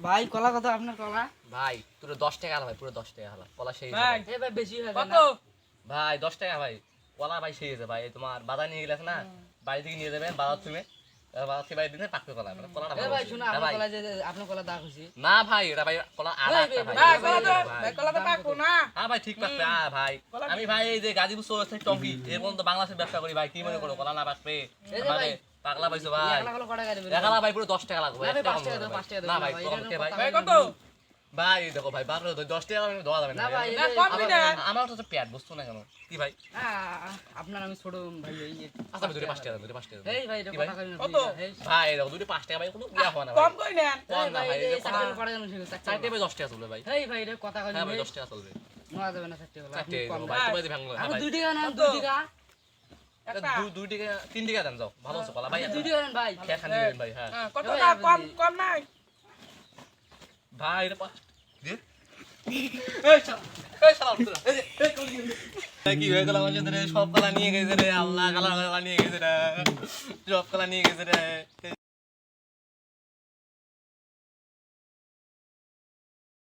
ভাই কলা কত আপনার কলা? ভাই পুরো 10 টাকা ভাই, পুরো 10 টাকা হলো কলা সেই ভাই এ ভাই বেশি হয়ে কত? ভাই 10 টাকা ভাই কলা ভাই সেই আছে ভাই। তোমার বাজার নিয়ে গেলে না, বাড়ি থেকে নিয়ে যাবেন বাজার তুমি, বাজার থেকে বাড়ি দিনে পাকতে কলা, মানে কলাটা এ ভালো ভাই আছে। শুনো হ্যাঁ আপনার ভাই। কলা যে আপনার কলা দাগ হইছে। না ভাই এটা ভাই কলা আদা ভাই, একটা ভাই। ভাই ভাই, কলা তো ভাই। কলা তো পাকবো না। হ্যাঁ ভাই ঠিক পাকবে। ভাই কলা আমি ভাই এই যে গাজীপুর চৌরাস্তা টঙ্গী এর পর্যন্ত বাংলাদেশের ব্যবসা করি ভাই, কি মনে করো কলা না পাকবে? এই যে ভাই, পাগলা পাইছো ভাই। একলা কলা কটা গাড়ি একালা ভাই পুরো 10 টাকা লাগবে। না ভাই, 1 টাকা 5 টাকা দাও, কম 5 টাকা দাও না না ভাই ভাই, কম এটা কে ভাই। কথা ভাই কত? ভাই দেখো ভাই 10 টাকা আমি দেওয়া যাবে না না ভাই। ভাই, না, কমবি না। আমার তো পেট বস্তু না কেন কি ভাই? আপনার আমি ছোট ভাই এই আচ্ছা আমি 5 টাকা দেব, 5 টাকা দেব। এই ভাই এটা কি ভাই? কথা কই না কত? এই ভাই দেখো 5 টাকা ভাই কোনো ইয়া হয় না ভাই। কম কই নেন। কম না ভাই, এই যে চারটে কথা কটা জানো ঠিক আছে চারটে ভাই 10 টাকা চলবে ভাই। এই ভাই এটা কথা কই না হ্যাঁ ভাই 10 টাকা চলবে। নোয়া যাবে না চারটে কলা আপনি চারটে কম ভাই ভাই। তোমার দি ভাঙলো আমি ভাই। 2 টাকা না কত? 2 টাকা একটা। 2 টাকা 3 টাকা দেন যাও, ভালো আছে কলা ভাই। 2 টাকা নেন ভাই খেয়ে খান দিবেন ভাই। হ্যাঁ হ্যাঁ, কত ভাই, না আমি কম দিই। কম নাই। ভাই এটা দে এই শালা উঠতে না। এই কি হয়ে গেল আমার সাথে রে? সব কলা নিয়ে গেছে রে, আল্লাহ কালা কলা নিয়ে গেছে রে, সব কলা নিয়ে গেছে রে।